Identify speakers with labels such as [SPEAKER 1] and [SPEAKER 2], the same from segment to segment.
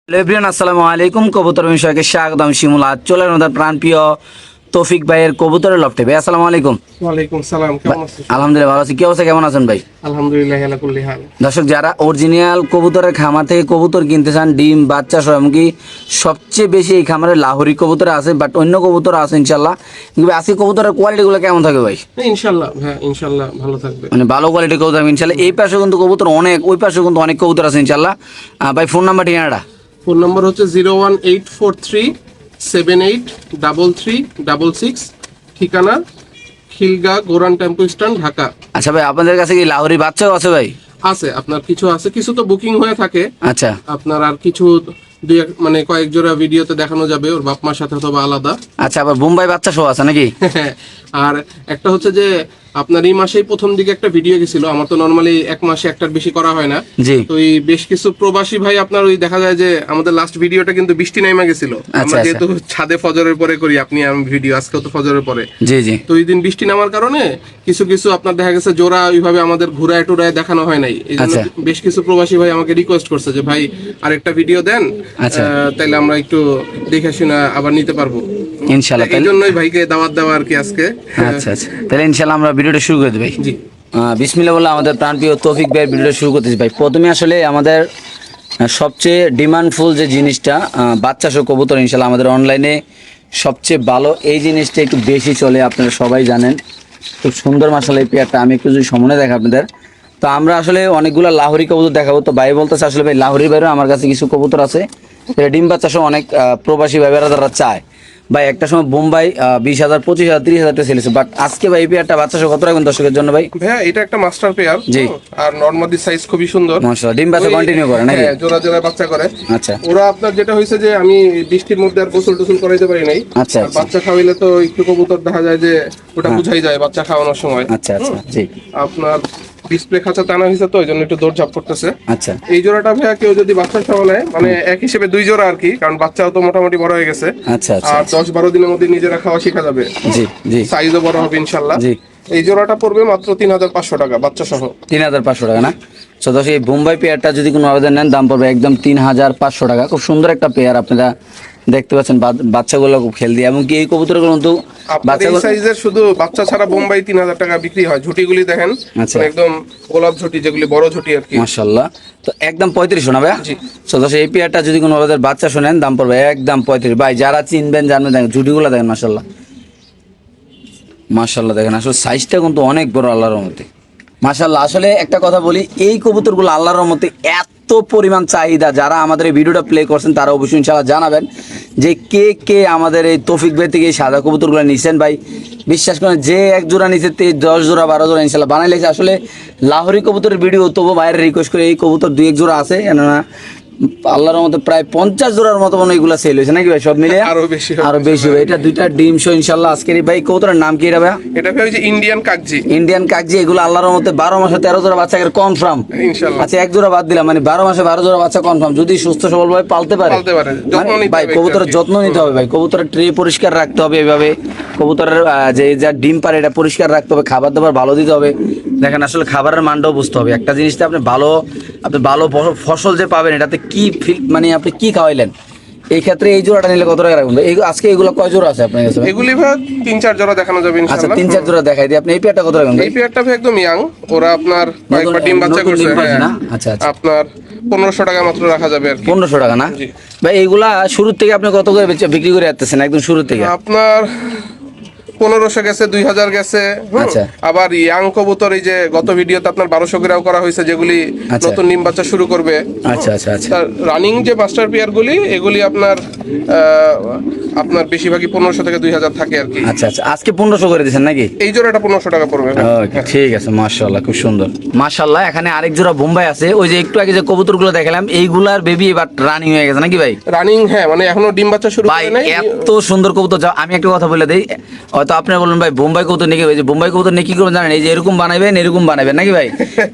[SPEAKER 1] Hello everyone, আসসালামু আলাইকুম। কবুতর বিষয়কে স্বাগতম। শিমুল আজ চলে আমাদের প্রাণপ্রিয় তৌফিক ভাইয়ের কবুতরের লফটে। ভাই আসসালামু আলাইকুম।
[SPEAKER 2] ওয়ালাইকুম সালাম, কেমন আছেন?
[SPEAKER 1] আলহামদুলিল্লাহ ভালো আছি। কি অবস্থা, কেমন আছেন ভাই?
[SPEAKER 2] আলহামদুলিল্লাহ আলা কুল্লি হাল।
[SPEAKER 1] দর্শক, যারা অরিজিনাল কবুতরের খামার থেকে কবুতর কিনতে চান, ডিম বাচ্চা সহ, এমনকি সবচেয়ে বেশি এই খামারে লাহোরি কবুতর আছে, বাট অন্য কবুতর আছে ইনশাল্লাহ। কিন্তু আজকে কবুতরের কোয়ালিটিগুলো কেমন থাকবে ভাই?
[SPEAKER 2] ইনশাল্লাহ, হ্যাঁ ইনশাল্লাহ ভালো থাকবে।
[SPEAKER 1] মানে ভালো কোয়ালিটির কবুতর থাকবে ইনশাল্লাহ। এই পাশে কিন্তু কবুতর অনেক, ওই পাশে কিন্তু অনেক কবুতর আছে ইনশাল্লাহ। ভাই ফোন নাম্বার ঠিকানাটা?
[SPEAKER 2] ফোন নম্বর হচ্ছে 01843783366, ঠিকানা খিলগা গোরান টেম্পো স্ট্যান্ড, ঢাকা।
[SPEAKER 1] আচ্ছা ভাই, আপনাদের কাছে কি লাহোরি বাচ্চাও আছে ভাই?
[SPEAKER 2] আছে, আপনার কিছু আছে, কিছু তো বুকিং হয়ে থাকে।
[SPEAKER 1] আচ্ছা
[SPEAKER 2] আপনার আর কিছু মানে কয়েক জোড়া ভিডিওতে দেখানো যাবে ওর বাপ মার সাথে অথবা আলাদা।
[SPEAKER 1] আচ্ছা, আবার বোম্বাই বাচ্চা সহ আছে নাকি?
[SPEAKER 2] আর একটা হচ্ছে যে আপনার এই মাসেই প্রথম দিকে একটা ভিডিও গেছিল, আমার তো নরমালি এক মাসে একটার বেশি করা হয় না।
[SPEAKER 1] জি।
[SPEAKER 2] তো এই বেশ কিছু প্রবাসী ভাই আপনার ওই দেখা যায় যে আমাদের লাস্ট ভিডিওটা কিন্তু বৃষ্টি নাইমা গেছিল। আমরা যেহেতু ছাদে ফজরের পরে করি, আপনি আমি ভিডিও আজকেও তো ফজরের পরে।
[SPEAKER 1] জি জি।
[SPEAKER 2] তো এই দিন বৃষ্টি নামার কারণে কিছু কিছু আপনার দেখা গেছে জোড়া ওইভাবে আমাদের ঘুরায় টুরায় দেখানো হয় নাই। এই জন্য বেশ কিছু প্রবাসী ভাই আমাকে রিকোয়েস্ট করছে যে ভাই আরেকটা ভিডিও দেন, তাইলে আমরা একটু দেখে শুনে আবার নিতে পারবো
[SPEAKER 1] ইনশাআল্লাহ।
[SPEAKER 2] এই জন্যই ভাইকে দাওয়াত দেওয়া আর কি আজকে।
[SPEAKER 1] আচ্ছা আচ্ছা, তাহলে ইনশাআল্লাহ আমরা ভিডিওটা শুরু করে দিই ভাই।
[SPEAKER 2] জি।
[SPEAKER 1] বিসমিল্লাহ বলে আমাদের প্রাণপ্রিয় তৌফিক ভাইয়ের ভিডিওটা শুরু করতেছি ভাই। প্রথমে আসলে আমাদের সবচেয়ে ডিমান্ডফুল যে জিনিসটা বাচ্চা সহ কবুতর, ইনশাআল্লাহ আমাদের অনলাইনে সবচেয়ে ভালো এই জিনিসটা একটু বেশি চলে, আপনারা সবাই জানেন। খুব সুন্দর মাশাআল্লাহ এই পেয়ারটা। আমি একটু যদি সামনে দেখা আপনাদের, তো আমরা আসলে অনেকগুলো লাহোরি কবুতর দেখাবো। তো ভাই বলতেছে আসলে ভাই লাহোরি বাইরেও আমার কাছে কিছু কবুতর আছে, এটা ডিম বাচ্চা সহ অনেক প্রবাসী ভাইয়েরা তারা চায়। ভাই একটা সময় বোম্বাই 20,000 25,000 30,000 টাকা ছেলেছে, বাট আজকে ভাই এই পেয়ারটা বাচ্চা সহ কত রাখবেন দর্শকের জন্য ভাই?
[SPEAKER 2] ভাইয়া এটা একটা মাস্টার পেয়ার।
[SPEAKER 1] জি।
[SPEAKER 2] আর নরমালি সাইজ খুবই সুন্দর,
[SPEAKER 1] মাশাআল্লাহ। ডিম বাচ্চা কন্টিনিউ করে নাকি?
[SPEAKER 2] হ্যাঁ, জোড়া জোড়া বাচ্চা করে।
[SPEAKER 1] আচ্ছা
[SPEAKER 2] ওরা আপনার যেটা হয়েছে যে আমি বৃষ্টির মধ্যে আর গোসল টোসল করাইতে পারি নাই।
[SPEAKER 1] আচ্ছা
[SPEAKER 2] আর বাচ্চা খাওয়াইলে তো একটু কবুতর দেখা যায় যে ওটা বুঝাই যায় বাচ্চা খাওয়ানোর সময়।
[SPEAKER 1] আচ্ছা আচ্ছা। জি।
[SPEAKER 2] আপনার ডিসপ্লে খাঁচা টানা হয়েছে তো ওই জন্য একটু দৌড়ঝাঁপ করতেছে।
[SPEAKER 1] আচ্ছা।
[SPEAKER 2] এই জোড়াটা ভাইয়া কেউ যদি বাচ্চা খাওয়া নেয়, মানে এক হিসেবে দুই জোড়া আর কি, কারণ বাচ্চাও তো মোটামুটি বড় হয়ে গেছে।
[SPEAKER 1] আচ্ছা আচ্ছা।
[SPEAKER 2] আর 10-12 দিনের মধ্যে নিজেরা খাওয়া শেখা যাবে।
[SPEAKER 1] জি জি।
[SPEAKER 2] সাইজও বড় হবে ইনশাল্লাহ।
[SPEAKER 1] জি।
[SPEAKER 2] এই জোড়াটা পড়বে মাত্র 3,500 টাকা বাচ্চা সহ।
[SPEAKER 1] 3,500 টাকা না? তো দর্শক, এই বোম্বাই পেয়ারটা যদি কোনো আবেদন নেন দাম পড়বে একদম 3,500 টাকা। খুব সুন্দর একটা পেয়ার, আপনারা দেখতে পাচ্ছেন। বাচ্চাগুলো খুব হেলদি, এমনকি এই কবুতরগুলো কিন্তু
[SPEAKER 2] বাচ্চা সাইজের শুধু বাচ্চা ছাড়া বোম্বাই 3,000 টাকা বিক্রি হয়। ঝুটিগুলি দেখেন,
[SPEAKER 1] আচ্ছা।
[SPEAKER 2] একদম গোলাপ ঝুটি, যেগুলি বড় ঝুটি আর কি।
[SPEAKER 1] মাশাআল্লাহ। তো একদম 3500 না ভাই?
[SPEAKER 2] জি।
[SPEAKER 1] তো দর্শক, এই পেয়ারটা যদি কোনো আবেদন বাচ্চা শোনেন দাম পড়বে একদম 35। ভাই যারা চিনবেন জানবেন, দেখেন ঝুটিগুলো দেখেন, মাশাআল্লাহ মাশাআল্লাহ। দেখেন আসলে সাইজটা কিন্তু অনেক বড় আল্লাহর রহমতে, মাশাআল্লাহ। আসলে একটা কথা বলি, এই কবুতরগুলো আল্লাহর রহমতে এত পরিমাণ চাহিদা, যারা আমাদের এই ভিডিওটা প্লে করছেন তারা অবশ্যই ইনশাআল্লাহ জানাবেন যে কে কে আমাদের এই তৌফিক ভাই থেকে এই সাদা কবুতরগুলো নিছেন। ভাই বিশ্বাস করেন, যে এক জোড়া নিচে 10 জোড়া 12 জোড়া ইনশাআল্লাহ বানাই লেগেছে। আসলে লাহোরি কবুতরের ভিডিও তবু ভাইয়ের রিকোয়েস্ট করে এই কবুতর 2-1 জোড়া আছে, কেননা আল্লাহর মতো প্রায় 50 জোড়ার মতো মনে এগুলা সেল হয়েছে নাকি ভাই? সব মিলে
[SPEAKER 2] আরো বেশি
[SPEAKER 1] ভাই। এটা দুইটা ডিম শো ইনশাআল্লাহ আজকের। ভাই কবুতরের নাম কি এটা ভাই?
[SPEAKER 2] এটা ভাই যে ইন্ডিয়ান কাকজি।
[SPEAKER 1] ইন্ডিয়ান কাকজি। এগুলো আল্লাহর মতে 12 মাসে 13 জোড়া বাচ্চা কনফার্ম
[SPEAKER 2] ইনশাআল্লাহ।
[SPEAKER 1] আচ্ছা, এক জোড়া বাদ দিলাম, মানে 12 মাসে 12 জোড়া বাচ্চা কনফার্ম, যদি সুস্থ সবল ভাবে পালতে পারে। ভাই কবুতরের যত্ন নিতে হবে ভাই। কবুতরের ট্রে পরিষ্কার রাখতে হবে এইভাবে। কবুতরের যে যা ডিম পারে এটা পরিষ্কার রাখতে হবে, খাবার দাবার ভালো দিতে হবে। দেখেন আসলে খাবারের মানটাও বুঝতে হবে। একটা জিনিসটা আপনি ভালো ফসল যে পাবেন, এটাতে কি মানে আপনি কি খাওয়াইলেন। এই ক্ষেত্রে এই জোড়াটা নিলে কত টাকা রাখবেন? আজকে এগুলো কয় জোড়া আছে আপনার কাছে?
[SPEAKER 2] এগুলি ভাই 3-4 জোড়া দেখানো যাবে
[SPEAKER 1] আচ্ছা,
[SPEAKER 2] ইনশাআল্লাহ।
[SPEAKER 1] 3-4 জোড়া দেখাই দিই। আপনি এই পেয়ারটা কত রাখবেন?
[SPEAKER 2] এই পেয়ারটা ভাই একদম ইয়াং, ওরা আপনার কয়েকবার ডিম বাচ্চা করছে।
[SPEAKER 1] আচ্ছা আচ্ছা।
[SPEAKER 2] আপনার 1500 টাকা মাত্র রাখা যাবে আর কি।
[SPEAKER 1] 1500 টাকা না ভাই? এইগুলা শুরু থেকে আপনি কত করে বিক্রি করে আসতেছেন একদম শুরু থেকে?
[SPEAKER 2] আপনার 1500 গেছে, 2000 গেছে।
[SPEAKER 1] আচ্ছা।
[SPEAKER 2] আবার ইয়াং কবুতর এই যে গত ভিডিওতে আপনার 1200 গ্রাম করা হয়েছে, যেগুলি নতুন ডিম বাচ্চা শুরু করবে।
[SPEAKER 1] আচ্ছা আচ্ছা আচ্ছা।
[SPEAKER 2] রানিং যে মাস্টার পেয়ার গুলি, এগুলি আপনার বেশিরভাগই 1500 থেকে 2000 থাকে আর কি।
[SPEAKER 1] আচ্ছা আচ্ছা। আজকে 1500 করে দিয়েছেন নাকি?
[SPEAKER 2] এই জোড়াটা 1500 টাকা পড়বে।
[SPEAKER 1] ওকে, ঠিক আছে। মাশাআল্লাহ, খুব সুন্দর মাশাআল্লাহ। এখানে আরেক জোড়া বোম্বাই আছে, ওই যে একটু আগে যে কবুতরগুলো দেখালাম, এইগুলার বেবি এবার রানিং হয়ে গেছে নাকি ভাই?
[SPEAKER 2] রানিং, হ্যাঁ, মানে এখনো ডিম বাচ্চা শুরু করে নাই।
[SPEAKER 1] এত সুন্দর কবুতর। আমি একটা কথা বলে দেই, হয়তো আপনারা বলবেন ভাই বোম্বাই কবুতর নিয়ে, যে বোম্বাই কবুতর নিয়ে কি করবেন জানেন? এই যে এরকম বানাবেন নাকি ভাই?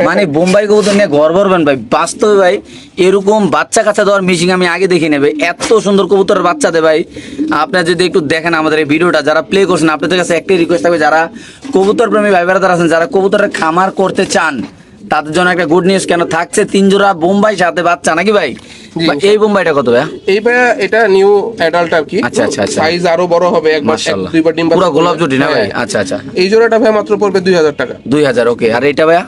[SPEAKER 1] মানে বোম্বাই কবুতর নিয়ে ঘর ভরবেন ভাই। বাস্তবে ভাই এরকম বাচ্চা কাচ্চা দেওয়ার মিশিং আমি আগে দেখি নেবে। এত সুন্দর কবুতরের বাচ্চা দেয় ভাই। আপনারা যদি একটু দেখেন আমাদের এই ভিডিওটা, যারা প্লে করছেন, আপনাদের কাছে একটাই রিকোয়েস্ট থাকবে, যারা কবুতর প্রেমী ভাই বেড়াদার আছেন, যারা কবুতরের খামার করতে চান, তাদের জন্য একটা গুড নিউজ, কেন থাকছে 3 জোড়া বোম্বাই সাথে বাচ্চা নাকি ভাই?
[SPEAKER 2] জি,
[SPEAKER 1] বা এই বোম্বাইটা কত ভাই?
[SPEAKER 2] এই ভাইয়া এটা নিউ অ্যাডাল্ট আর কি।
[SPEAKER 1] আচ্ছা, আচ্ছা, আচ্ছা।
[SPEAKER 2] সাইজ আরো বড় হবে, একবার
[SPEAKER 1] মাশাআল্লাহ,
[SPEAKER 2] দুইবার ডিম
[SPEAKER 1] পুরো গোলাপ জুটি না ভাই? আচ্ছা আচ্ছা।
[SPEAKER 2] এই জোড়াটা ভাই মাত্র পড়বে 2000 টাকা।
[SPEAKER 1] 2000, ওকে। আর এইটা ভাইয়া?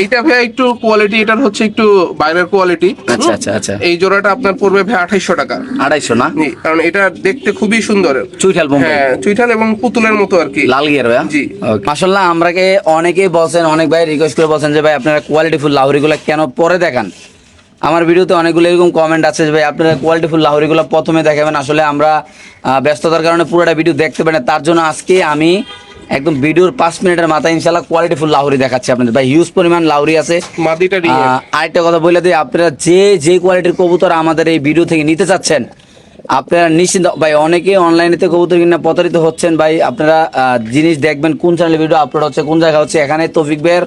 [SPEAKER 2] এইটা ভাই একটু কোয়ালিটি, এটার হচ্ছে একটু বাইরের কোয়ালিটি।
[SPEAKER 1] আচ্ছা আচ্ছা আচ্ছা।
[SPEAKER 2] এই জোড়াটা আপনার পড়বে ভাই 2800 টাকা।
[SPEAKER 1] 250 না?
[SPEAKER 2] কারণ এটা দেখতে খুবই সুন্দর,
[SPEAKER 1] চুইঠাল বোম্বাই।
[SPEAKER 2] হ্যাঁ চুইঠাল এবং পুতুলের মতো আর কি,
[SPEAKER 1] লাল গিয়ার ভাইয়া?
[SPEAKER 2] জি।
[SPEAKER 1] মাশাআল্লাহ, আমরাকে অনেকেই বলছেন, অনেক ভাই রিকোয়েস্ট করে বলছেন যে ভাই আপনারা কোয়ালিটিফুল লাহোরিগুলো কেন পরে দেখান। আমার ভিডিওতে অনেকগুলো এরকম কমেন্ট আছে যে ভাই আপনারা কোয়ালিটিফুল লাহোরিগুলো প্রথমে দেখাবেন। আসলে আমরা ব্যস্ততার কারণে পুরোটা ভিডিও দেখতে পারি না, তার জন্য আজকে আমি একদম ভিডিওর 5 মিনিটের মাথায় ইনশাআল্লাহ কোয়ালিটিফুল লাহোরি দেখাচ্ছি আপনাদের। ভাই হিউজ পরিমাণ লাহোরি আছে।
[SPEAKER 2] মাদিটা
[SPEAKER 1] আরেকটা কথা বলে দিই, আপনারা যে কোয়ালিটির কবুতর আমাদের এই ভিডিও থেকে নিতে চাচ্ছেন, আপনারা নিশ্চিন্ত ভাই, অনেকে অনলাইনেতে কবুতর কিনা প্রতারিত হচ্ছেন ভাই। আপনারা জিনিস দেখবেন কোন চ্যানেলে ভিডিও আপলোড হচ্ছে, কোন জায়গা হচ্ছে। এখানে তৌফিক ভাইয়ের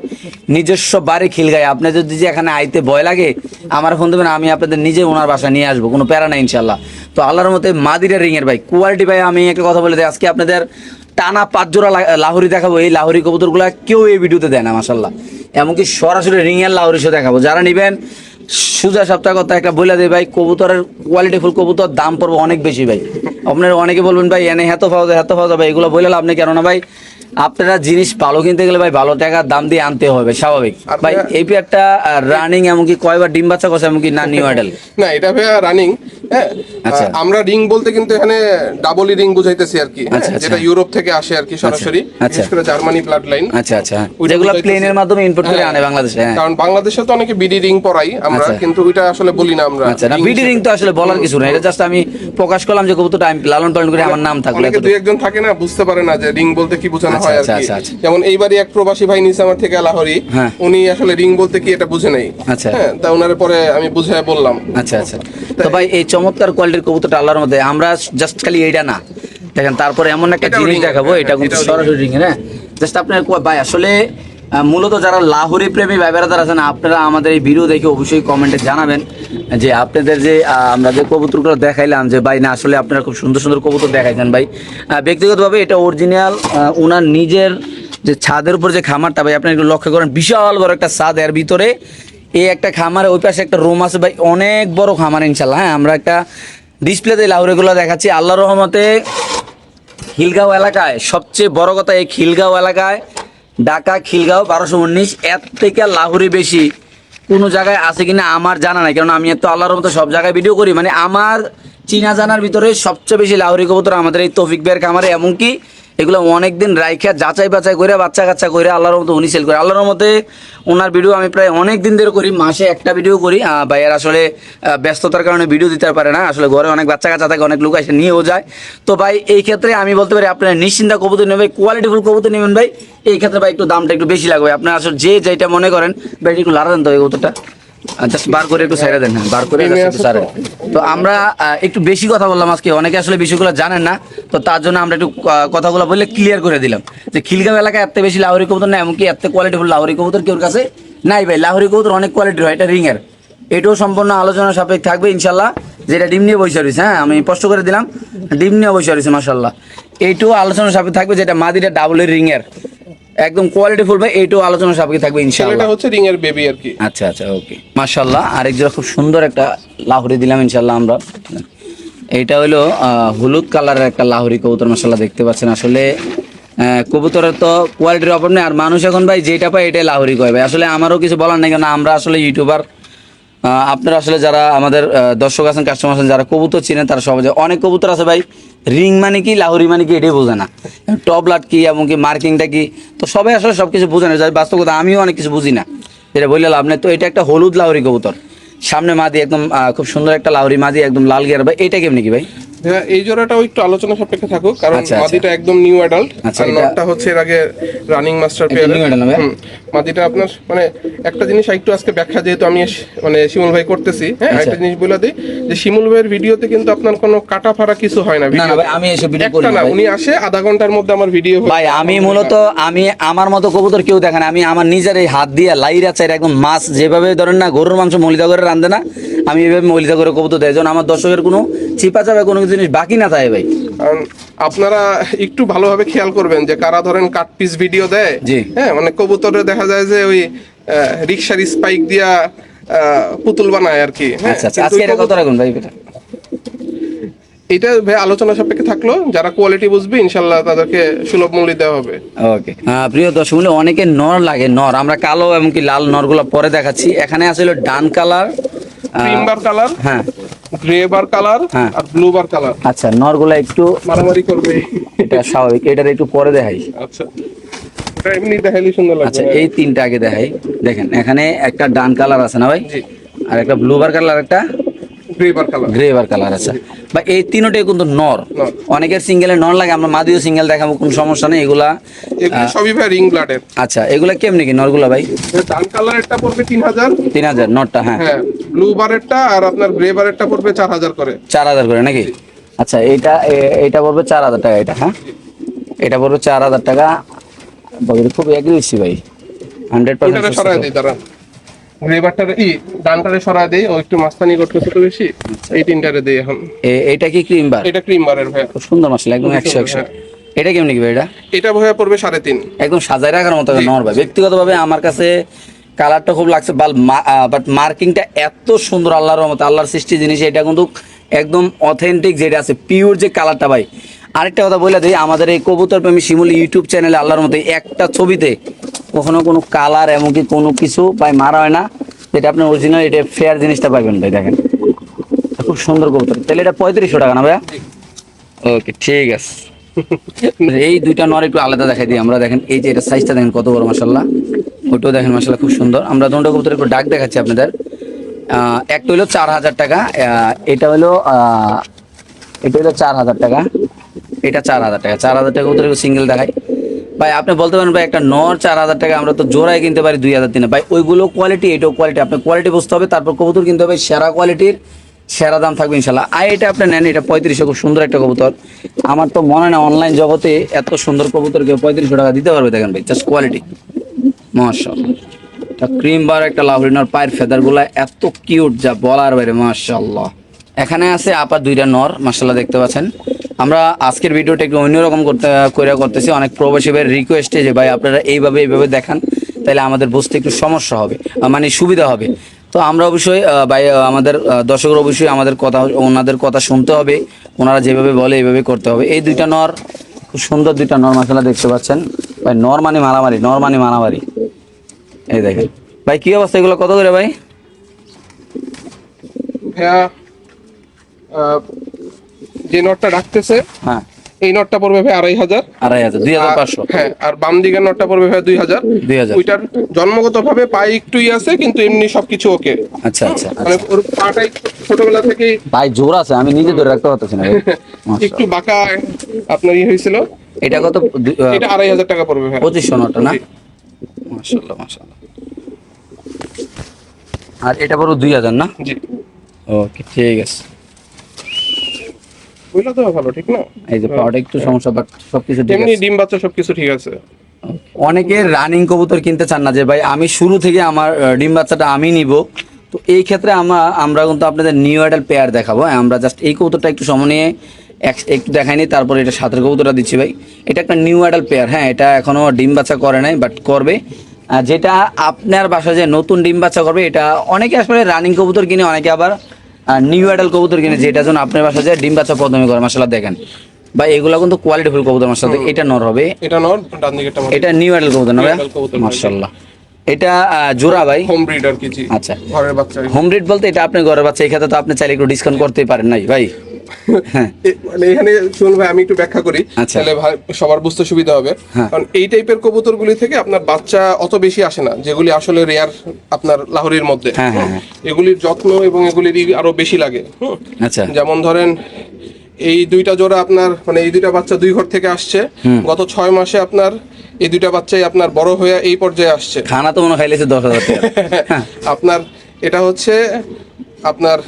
[SPEAKER 1] নিজস্ব বাড়ি খিলগায়। আপনার যদি যে এখানে আইতে ভয় লাগে, আমার ফোন দেবেন, আমি আপনাদের নিজে ওনার বাসায় নিয়ে আসবো, কোনো প্যারা নাই ইনশাল্লাহ। তো আল্লাহর মতে মাদিরা রিংয়ের ভাই কোয়ালিটি ভাই, আমি একটা কথা বলে দিই, আজকে আপনাদের টানা 5 জোড়া লাহোরি দেখাবো। এই লাহোরি কবুতরগুলো কেউ এই ভিডিওতে দেয় না মাশাল্লাহ। এমনকি সরাসরি রিংয়ের লাহোরি শো দেখাবো। যারা নেবেন সোজা সপ্তাহ কথা একটা বলে দেয় ভাই, কবুতরের কোয়ালিটিফুল কবুতর দাম পড়বে অনেক বেশি ভাই। আপনারা অনেকে বলবেন ভাই এনে হেতো পাওয়া যাবে, এগুলো বলে লাভ নেই। কেননা ভাই আপনারা জিনিস ভালো কিনতে গেলে ভাই ভালো টাকার দাম দিয়ে আনতে হবে, স্বাভাবিক ভাই। এই পেয়ারটা রানিং, এমনকি কয়বার ডিম বাচ্চা করছে, এমনকি না নিউ অ্যাডাল?
[SPEAKER 2] না, এটা ভাইয়া রানিং। হ্যাঁ,
[SPEAKER 1] আচ্ছা।
[SPEAKER 2] আমরা রিং বলতে কিন্তু এখানে ডাবলই রিং বুঝাইতেছি আর কি,
[SPEAKER 1] আচ্ছা, আচ্ছা।
[SPEAKER 2] যেটা ইউরোপ থেকে আসে আর কি সরাসরি, বিশেষ করে জার্মানি ব্লাড লাইন।
[SPEAKER 1] আচ্ছা আচ্ছা, যেগুলো প্লেনের মাধ্যমে ইম্পোর্ট করে আনে বাংলাদেশে। হ্যাঁ,
[SPEAKER 2] কারণ বাংলাদেশে তো অনেকে বিডি রিং পরাই আমরা, কিন্তু ওইটা আসলে বলি না আমরা।
[SPEAKER 1] আচ্ছা, না বিডি রিং তো আসলে বলার কিছু না, এটা জাস্ট আমি প্রকাশ করলাম যে কবুতরটা আমি লালন পালন করে আমার নাম থাকলে।
[SPEAKER 2] অনেকে দুই একজন থাকে না, বুঝতে পারে না যে রিং বলতে কি বোঝানো হয় আর
[SPEAKER 1] আচ্ছা,
[SPEAKER 2] কি।
[SPEAKER 1] আচ্ছা, আচ্ছা।
[SPEAKER 2] যেমন এইবারই এক প্রবাসী ভাই নিছে আমার থেকে লাহোরি,
[SPEAKER 1] হ্যাঁ।
[SPEAKER 2] উনি আসলে রিং বলতে কি এটা বুঝে নাই।
[SPEAKER 1] আচ্ছা।
[SPEAKER 2] হ্যাঁ, তা ওনার পরে আমি বুঝায় বললাম।
[SPEAKER 1] আচ্ছা আচ্ছা। তো ভাই এই চমৎকার কোয়ালিটির কবুতরটা আল্লাহর মধ্যে, আমরা জাস্ট খালি এইটা না দেখেন, তারপরে এমন একটা
[SPEAKER 2] এটাও
[SPEAKER 1] জিনিস
[SPEAKER 2] ring-এর,
[SPEAKER 1] দেখাবো,
[SPEAKER 2] হ্যাঁ,
[SPEAKER 1] এটা কিন্তু
[SPEAKER 2] এটাও
[SPEAKER 1] সরাসরি রিং এর। হ্যাঁ, জাস্ট আপনার ভাই আসলে মূলত যারা লাহোরি প্রেমী ভাই বেড়াদার আছেন, আপনারা আমাদের এই ভিডিও দেখে অবশ্যই কমেন্টে জানাবেন যে আপনাদের যে আমরা যে কবুতরগুলো দেখাইলাম, যে ভাই না আসলে আপনারা খুব সুন্দর সুন্দর কবুতর দেখাইছেন ভাই। ব্যক্তিগতভাবে এটা অরিজিনাল ওনার নিজের যে ছাদের উপর যে খামারটা ভাই, আপনারা একটু লক্ষ্য করেন, বিশাল বড় একটা ছাদ, এর ভিতরে এই একটা খামার, ওই পাশে একটা রুম আছে ভাই, অনেক বড় খামার ইনশাল্লাহ। হ্যাঁ, আমরা একটা ডিসপ্লেতে লাহোরিগুলো দেখাচ্ছি। আল্লাহর রহমতে খিলগাঁও এলাকায় সবচেয়ে বড় কথা, এই খিলগাঁও এলাকায়, ঢাকা খিলগাঁও 1219, এর থেকে লাহোরি বেশি কোনো জায়গায় আছে কিনা আমার জানা নাই। কারণ আমি তো আল্লাহর মতো সব জায়গায় ভিডিও করি, মানে আমার চিনা জানার ভিতরে সবচেয়ে বেশি লাহোরি কবুতর আমাদের এই তৌফিক ভাইয়ের খামারে। এমনকি এগুলো অনেকদিন রাইখা যাচাই বাছাই করে বাচ্চা কাচ্চা করে আল্লাহর মতো উনি সেল করে। আল্লাহর মতে ওনার ভিডিও আমি প্রায় অনেক দিন ধরে করি, মাসে একটা ভিডিও করি। ভাইয়ের আসলে ব্যস্ততার কারণে ভিডিও দিতে পারে না, আসলে ঘরে অনেক বাচ্চা কাচ্চা থাকে, অনেক লোক এসে নিয়েও যায়। তো ভাই এই ক্ষেত্রে আমি বলতে পারি আপনারা নিশ্চিন্তা কবুতর নেবেন, কোয়ালিটিফুল কবুতর নেবেন ভাই। এই ক্ষেত্রে ভাই একটু দামটা একটু বেশি লাগবে। আপনার আসলে যে যেটা মনে করেন ভাই, একটু লাড়া দেন তো এই কবুতরটা, জাস্ট বার করে একটু সাইডে দেন। হ্যাঁ, বার করে সাইডে। তো আমরা একটু বেশি কথা বললাম আজকে, অনেকে আসলে বিষয়গুলো জানেন না, তো তার জন্য আমরা একটু কথাগুলো বললে ক্লিয়ার করে দিলাম যে খিলগাঁও এলাকায় এত বেশি লাহোরি কবুতর না, এমনকি এত কোয়ালিটিফুল লাহোরি কবুতর কেউর কাছে নাই ভাই। লাহোরি কবুতর অনেক কোয়ালিটির হয়, এটা রিংয়ের। এটাও সম্পূর্ণ আলোচনা সাপেক্ষ থাকবে ইনশাল্লাহ। যেটা ডিম নিয়ে বসে রয়েছে, হ্যাঁ আমি স্পষ্ট করে দিলাম, ডিম নিয়ে বসে রয়েছে মাশাল্লাহ। এইটাও আলোচনা সাপেক্ষ থাকবে, যেটা মাদিটা ডাবলের রিংয়ের একদম কোয়ালিটিফুল ভাই, এইটাও আলোচনা সাপেক্ষে থাকবে ইনশাআল্লাহ।
[SPEAKER 2] এটা হচ্ছে রিং এর বেবি আর কি।
[SPEAKER 1] আচ্ছা আচ্ছা, ওকে মাশাআল্লাহ। আরেক জোড়া খুব সুন্দর একটা লাহোরি দিলাম ইনশাআল্লাহ আমরা। এইটা হলো হলুদ কালারের একটা লাহোরি কবুতর মাশাআল্লাহ, দেখতে পাচ্ছেন। আসলে কবুতরের তো কোয়ালিটির অভাব নেই, আর মানুষ এখন ভাই যেটা পায় এটাই লাহোরি কয় ভাই। আসলে আমারও কিছু বলার নেই, কারণ আমরা আসলে ইউটিউবার। আপনারা আসলে যারা আমাদের দর্শক আছেন, কাস্টমার আছেন, যারা কবুতর চিনেন, তারা সবাই অনেক কবুতর আছে ভাই, রিং মানে কি লাহোরি মানে কি এটাই বোঝে না, টপ লাট কি এমনকি মার্কিংটা কি, তো সবাই আসলে সব কিছু বোঝে না। যাই বাস্তব কথা, আমিও অনেক কিছু বুঝি না, এটা বললে লাভ নেই। তো এটা একটা হলুদ লাহোরি কবুতর, সামনে মাদি একদম খুব সুন্দর একটা লাহোরি মাদি, একদম লাল গিয়ার ভাই। এটা কেমনি কি ভাই?
[SPEAKER 2] হ্যাঁ, এই জোড়াটাও একটু আলোচনা সাপেক্ষে থাকুক, কারণ
[SPEAKER 1] আচ্ছা,
[SPEAKER 2] মাদিটা একদম নিউ অ্যাডাল্ট,
[SPEAKER 1] আচ্ছা,
[SPEAKER 2] আর নটটা হচ্ছে এর আগে running master pair.
[SPEAKER 1] new adult না?
[SPEAKER 2] মাদিটা আপনার মানে একটা জিনিস একটু আজকে ব্যাখ্যা, যেহেতু আমি মানে শিমুল ভাই করতেছি, হ্যাঁ একটা জিনিস বলে দিই যে শিমুল ভাইয়ের ভিডিওতে কিন্তু আপনার কোনো কাটা ফাড়া কিছু হয় না।
[SPEAKER 1] না না ভাই, আমি এসব ভিডিও করি
[SPEAKER 2] একটা
[SPEAKER 1] না
[SPEAKER 2] না,
[SPEAKER 1] ভাই।
[SPEAKER 2] উনি আসে আধা ঘন্টার মধ্যে আমার ভিডিও
[SPEAKER 1] ভাই আমি মূলত আমি আমার মতো কবুতর কেউ দেখেন, আমি আমার নিজের এই হাত দিয়ে লাইরা চাই একদম মাছ, যেভাবে ধরেন না গরুর মাংস মলিদা করে রান্ধে না, আমি এইভাবে মলিদা করে কবুতর দেয়, যেন আমার দর্শকের কোনো চিপা চাপা কোনো জিনিস বাকি না থাকে ভাই।
[SPEAKER 2] কারণ আপনারা একটু ভালোভাবে খেয়াল করবেন যে কারা ধরেন কাট পিস ভিডিও দেয়,
[SPEAKER 1] জি।
[SPEAKER 2] হ্যাঁ মানে কবুতরে দেখা যায় যে ওই রিক্সার স্পাইক দিয়া পুতুল বানায় আর কি। হ্যাঁ,
[SPEAKER 1] আচ্ছা আচ্ছা,
[SPEAKER 2] কিন্তু
[SPEAKER 1] আজকে এটা কত রাখুন ভাই এটা?
[SPEAKER 2] এটা ভাই আলোচনা সাপেক্ষে থাকলো, যারা কোয়ালিটি বুঝবে ইনশাল্লাহ তাদেরকে সুলভ মূল্যে দেওয়া হবে।
[SPEAKER 1] ওকে, প্রিয় দর্শক মূল্য, অনেকে নর লাগে, নর আমরা কালো এমনকি লাল নরগুলো পরে দেখাচ্ছি। এখানে আসলে ডান কালার,
[SPEAKER 2] ক্রিম বার কালার,
[SPEAKER 1] হ্যাঁ
[SPEAKER 2] গ্রে বার কালার,
[SPEAKER 1] হ্যাঁ।
[SPEAKER 2] আর ব্লু বার কালার।
[SPEAKER 1] আচ্ছা, নরগুলো একটু
[SPEAKER 2] মারামারি করবে,
[SPEAKER 1] এটা স্বাভাবিক, এটার একটু পরে দেখাই।
[SPEAKER 2] আচ্ছা এটা এমনি দেখাইলে সুন্দর লাগবে।
[SPEAKER 1] আচ্ছা, এই তিনটা আগে দেখাই। দেখেন এখানে একটা ডান কালার আছে না ভাই,
[SPEAKER 2] জি,
[SPEAKER 1] আর একটা ব্লু বার কালার, একটা
[SPEAKER 2] গ্রে বার কালার।
[SPEAKER 1] গ্রে বার কালার আছে বা এই তিনটাই কিন্তু নর।
[SPEAKER 2] নর।
[SPEAKER 1] অনেকের সিঙ্গেলে নর লাগে, আমরা মাদিও সিঙ্গেল দেখাবো, কোনো সমস্যা নেই। এগুলা
[SPEAKER 2] এগুলো সবই ভাই রিং ব্লাডের।
[SPEAKER 1] আচ্ছা, এগুলা কেমনি কি নরগুলা ভাই?
[SPEAKER 2] ডান কালারেরটা পড়বে 3000,
[SPEAKER 1] 3000 নরটা, হ্যাঁ
[SPEAKER 2] হ্যাঁ। ব্লু বারেরটা আর আপনার গ্রে বারেরটা পড়বে 4000 করে।
[SPEAKER 1] 4000 করে নাকি? আচ্ছা, এটা পড়বে 4000 টাকা, এটা হ্যাঁ, এটা পড়বে 4000 টাকা। বগির খুব এগ্রেসিভ ভাই,
[SPEAKER 2] ওটারে সরায়
[SPEAKER 1] 100%।
[SPEAKER 2] দেই দাঁড়া, গ্রে বারটারে ডানটারে সরায় দেই, ও একটু মাস্তানি করতেছে তো বেশি, এই তিনটারে দেই এখন।
[SPEAKER 1] এটা কি ক্রিম বার?
[SPEAKER 2] এটা ক্রিম বারের ভাই,
[SPEAKER 1] খুব সুন্দর মাসলা, একদম 100
[SPEAKER 2] হ্যাঁ।
[SPEAKER 1] এটা কেমনি কি ভাই এটা?
[SPEAKER 2] এটা ভাইয়া পড়বে 3.5।
[SPEAKER 1] একদম সাজায় রাখার মতো নর ভাই। ব্যক্তিগতভাবে আমার কাছে কালারটা খুব লাগছে, বাট মার্কিংটা এত সুন্দর, আল্লাহর রহমতে, আল্লাহর সৃষ্টি জিনিস। এটা কিন্তু একদম অথেন্টিক যেটা আছে, পিওর যে কালারটা ভাই। আরেকটা কথা বলে দিই, আমাদের এই কবুতর প্রেমী শিমুলি ইউটিউব চ্যানেলে আল্লাহর মতো একটা ছবিতে কখনো কোনো কালার এমনকি কোনো কিছু ভাই মারা হয় না, যেটা আপনার অরিজিনাল, এটা ফেয়ার জিনিসটা পাইবেন ভাই। দেখেন খুব সুন্দর কবুতর। তাহলে এটা 3500 টাকা না ভাইয়া? ওকে, ঠিক আছে। এই দুইটা নর একটু আলাদা দেখাই দিই আমরা। দেখেন এই যে এটা সাইজটা দেখেন কত বড়, মাশাআল্লাহ। ওইটাও দেখেন মাশাআল্লাহ খুব সুন্দর। আমরা দুটো কবুতর একটু ডাক দেখাচ্ছি আপনাদের। একটা হলো 4000 টাকা, এটা হলো 4000 টাকা, এটা 4000 টাকা। 4000 টাকা কবুতর সিঙ্গেল দেখাই ভাই। আপনি বলতে পারেন ভাই একটা নর 4000 টাকা, আমরা তো জোড়ায় কিনতে পারি 2000 3 ভাই। ওইগুলো কোয়ালিটি, এটাও কোয়ালিটি। আপনার কোয়ালিটি বুঝতে হবে, তারপর কবুতর কিনতে হবে সেরা কোয়ালিটির, সেরা দাম থাকবে ইনশাল্লাহ। আর এটা আপনি নেন, এটা 3500, খুব সুন্দর একটা কবুতর। আমার তো মনে হয় না অনলাইন জগতে এত সুন্দর কবুতর কেউ 3500 টাকা দিতে পারবে। দেখেন ভাই, জাস্ট কোয়ালিটি, মাশাআল্লাহ। এটা ক্রিম বার একটা লাভরিনার, পায়ের ফেদারগুলা এত কিউট যা বলার বাইরে, মাশাআল্লাহ। এখানে আছে আপা দুইটা নর, মাশাআল্লাহ দেখতে পাচ্ছেন। আমরা আজকের ভিডিওটা একটু অন্যরকম করতেছি, অনেক প্রবাসী ভাইয়ের রিকোয়েস্টে যে ভাই আপনারা এইভাবে দেখান, তাহলে আমাদের বুঝতে একটু সমস্যা হবে, মানে সুবিধা হবে। তো আমরা অবশ্যই ভাই, আমাদের দর্শকরা অবশ্যই আমাদের কথা, ওনাদের কথা শুনতে হবে, ওনারা যেভাবে বলে এইভাবে করতে হবে। এই দুইটা নর খুব সুন্দর, দুইটা নর মাশাআল্লাহ দেখতে পাচ্ছেন ভাই। নর মানে মারামারি। এই দেখেন ভাই, কি অবস্থা, এগুলো কত করে ভাই?
[SPEAKER 2] ভাইয়া যে নটটা রাখতেছে,
[SPEAKER 1] হ্যাঁ,
[SPEAKER 2] এই নটটা পড়বে ভাই 2500।
[SPEAKER 1] 2500,
[SPEAKER 2] হ্যাঁ, আর বাম দিকের নটটা পড়বে ভাই 2000।
[SPEAKER 1] 2000।
[SPEAKER 2] ওইটার জন্মগত ভাবে পায়ে একটুই আছে, কিন্তু এমনি সবকিছু ওকে।
[SPEAKER 1] আচ্ছা আচ্ছা
[SPEAKER 2] মানে
[SPEAKER 1] আচ্ছা।
[SPEAKER 2] ওর পাটাই ছোটবেলা থেকেই
[SPEAKER 1] ভাই জোর আছে, আমি নিজে ধরে রাখতে পারতেছি না ভাই।
[SPEAKER 2] একটু বাঁকা আপনার হয়েছিল।
[SPEAKER 1] এটা কত?
[SPEAKER 2] এটা 2500 টাকা পড়বে ভাই।
[SPEAKER 1] 2500 নটা না?
[SPEAKER 2] জি।
[SPEAKER 1] মাশাআল্লাহ। আর এটা বড় 2000 না?
[SPEAKER 2] জি,
[SPEAKER 1] ওকে, ঠিক আছে।
[SPEAKER 2] বুঝলা তো ভালো, ঠিক না?
[SPEAKER 1] এই যে পাওয়াটা একটু সমস্যা, বাট সবকিছু ঠিক
[SPEAKER 2] এমনি
[SPEAKER 1] আছে।
[SPEAKER 2] ডিম বাচ্চা সবকিছু ঠিক আছে।
[SPEAKER 1] অনেকে রানিং কবুতর কিনতে চান না, যে ভাই আমি শুরু থেকে আমার ডিম বাচ্চাটা আমি নিব। তো এই ক্ষেত্রে আমরা কিন্তু আপনাদের নিউ অ্যাডাল পেয়ার দেখাবো। আমরা জাস্ট এই কবুতরটা একটু সময় নিয়ে একটু দেখাইনি, তারপরে এটা সাথের কবুতরটা দিচ্ছি ভাই। এটা একটা নিউ অ্যাডাল পেয়ার, হ্যাঁ, এটা এখনো ডিম বাচ্চা করে নাই, বাট করবে। যেটা আপনার বাসায় যে নতুন ডিম বাচ্চা করবে, এটা অনেকে আসলে রানিং কবুতর কিনে, অনেকে আবার নিউ অ্যাডাল কবুতর কিনে, যেটা জন্য আপনার বাসায় যে ডিম বাচ্চা প্রথমে করে। মাশাআল্লাহ দেখেন ভাই, এগুলো কিন্তু কোয়ালিটিফুল কবুতর। মাশাআল্লাহ, এটা নর হবে,
[SPEAKER 2] এটা নর, ডান দিকেরটা মাদি।
[SPEAKER 1] এটা নিউ অ্যাডাল কবুতর না ভাই?
[SPEAKER 2] New adult কবুতর,
[SPEAKER 1] মাশাআল্লাহ। এটা জোড়া ভাই?
[SPEAKER 2] হোম ব্রিড আর কি। জি,
[SPEAKER 1] আচ্ছা,
[SPEAKER 2] ঘরের বাচ্চা।
[SPEAKER 1] হোম ব্রিড বলতে এটা আপনার ঘরের বাচ্চা, এই ক্ষেত্রে তো আপনি চাইলে একটু ডিসকাউন্ট করতেই পারেন নাই ভাই? হ্যাঁ,
[SPEAKER 2] মানে এখানে শুনুন ভাই, আমি একটু ব্যাখ্যা করি,
[SPEAKER 1] আচ্ছা।
[SPEAKER 2] তাহলে সবার বুঝতে সুবিধা হবে।
[SPEAKER 1] হ্যাঁ।
[SPEAKER 2] কারণ এই টাইপের কবুতরগুলি থেকে আপনার বাচ্চা অত বেশি আসে না, যেগুলি আসলে রেয়ার আপনার লাহোরের মধ্যে।
[SPEAKER 1] হ্যাঁ, হ্যাঁ, হ্যাঁ।
[SPEAKER 2] এগুলির যত্ন এবং এগুলির আরো বেশি লাগে।
[SPEAKER 1] আচ্ছা,
[SPEAKER 2] যেমন ধরেন এই দুইটা জোড়া আপনার, মানে এই দুইটা বাচ্চা 2 ঘর থেকে আসছে। গত 6 মাসে আপনার এই দুইটা বাচ্চাই আপনার বড় হয়ে এই পর্যায়ে আসছে।
[SPEAKER 1] খানা তো মনে খাইলেছে 10,000 টাকা।
[SPEAKER 2] আপনার এটা হচ্ছে আপনার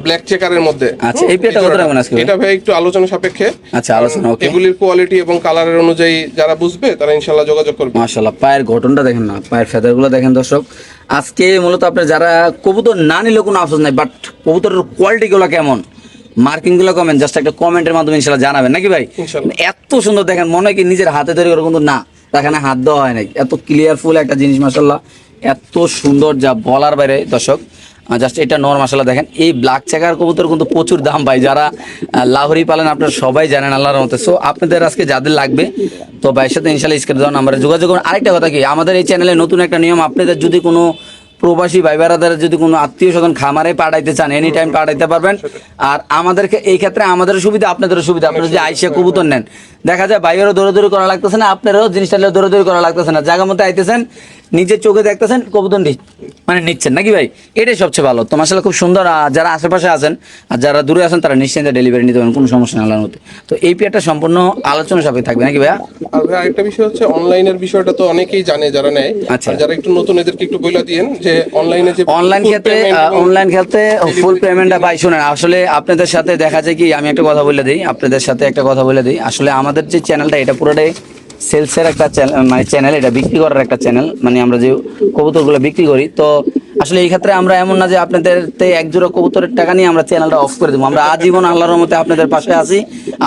[SPEAKER 2] ব্ল্যাক চেকারের মধ্যে।
[SPEAKER 1] আচ্ছা, এই পেয়ারটা কত রাখবেন আজকে?
[SPEAKER 2] এটা ভাই একটু আলোচনা সাপেক্ষে।
[SPEAKER 1] আচ্ছা, আলোচনা, ওকে।
[SPEAKER 2] এগুলির কোয়ালিটি এবং কালারের অনুযায়ী যারা বুঝবে তারা ইনশাআল্লাহ যোগাযোগ করবে।
[SPEAKER 1] মাশাআল্লাহ, পায়ের গঠনটা দেখেন না, পায়ের ফেদারগুলো দেখেন দর্শক। আজকে মূলত আপনার যারা কবুতর না নিলেও কোনো আফসোস নাই, বাট কবুতরের কোয়ালিটিগুলো কেমন, মার্কিংগুলো কমেন্ট, জাস্ট একটা কমেন্টের মাধ্যমে ইনশাআল্লাহ জানাবেন, নাকি ভাই?
[SPEAKER 2] ইনশাআল্লাহ।
[SPEAKER 1] এত সুন্দর দেখেন, মনে হয় কি নিজের হাতে তৈরি করে, কিন্তু না, এখানে হাত দেওয়া হয় নাই। এত ক্লিয়ারফুল একটা জিনিস, মাশাআল্লাহ। এত সুন্দর যা বলার বাইরে দর্শক। জাস্ট এটা নর মাশাআল্লাহ দেখেন, এই ব্ল্যাক চেকার কবুতর কিন্তু প্রচুর দাম ভাই, যারা লাহোরি পালেন আপনারা সবাই জানেন আল্লাহর রহমতে। সো আপনাদের আজকে যাদের লাগবে তো ভাইয়ের সাথে ইনশাআল্লাহ স্ক্রিনে দেওয়া নাম্বারে যোগাযোগ করুন। আরেকটা কথা কি, আমাদের এই চ্যানেলে নতুন একটা নিয়ম, আপনাদের যদি কোনো প্রবাসী ভাই বেড়াদারের যদি কোনো আত্মীয় স্বজন খামারে পাঠাইতে চান এনি টাইম পাঠাইতে পারবেন। আর আমাদেরকে এই ক্ষেত্রে আমাদেরও সুবিধা আপনাদেরও সুবিধা, আপনারা যদি আইসা কবুতর নেন দেখা যায় বাইরেও দৌড়াদৌড়ি করা লাগতেছে না, আপনারও জিনিসটা দৌড়াদৌড়ি করা লাগতেছে না, জায়গা মতো আইতেছেন নিজের চোখে দেখতেছেন কবুতর মানে নিচ্ছেন নাকি ভাই, এটাই সবচেয়ে ভালো। তো মাশাআল্লাহ খুব সুন্দর। আর যারা আশেপাশে আছেন আর যারা দূরে আছেন তারা নিশ্চিন্তে ডেলিভারি নিতে পারেন, কোনো সমস্যা নেই আল্লাহর মধ্যে। তো এই পেয়ারটা সম্পূর্ণ আলোচনা সাপেক্ষে থাকবে নাকি ভাইয়া?
[SPEAKER 2] আর ভাই আরেকটা বিষয় হচ্ছে অনলাইনের বিষয়টা তো অনেকেই জানে যারা নেয়,
[SPEAKER 1] আচ্ছা।
[SPEAKER 2] আর যারা একটু নতুন এদেরকে একটু বলে দিয়েন যে অনলাইনে যে
[SPEAKER 1] অনলাইন ক্ষেত্রে ফুল পেমেন্টটা ভাই শুনেন, আসলে আপনাদের সাথে দেখা যায় কি, আমি একটা কথা বলে দিই, আপনাদের সাথে একটা কথা বলে দিই, আসলে আমাদের যে চ্যানেলটা এটা পুরোটাই সেলসের একটা মানে চ্যানেল, এটা বিক্রি করার একটা চ্যানেল, মানে আমরা যে কবুতরগুলো বিক্রি করি। তো আসলে এই ক্ষেত্রে আমরা এমন না যে আপনাদের এক জোড়া কবুতরের টাকা নিয়ে আমরা চ্যানেলটা অফ করে দেবো, আমরা আজীবন আল্লাহর রহমতে আপনাদের পাশে আছি,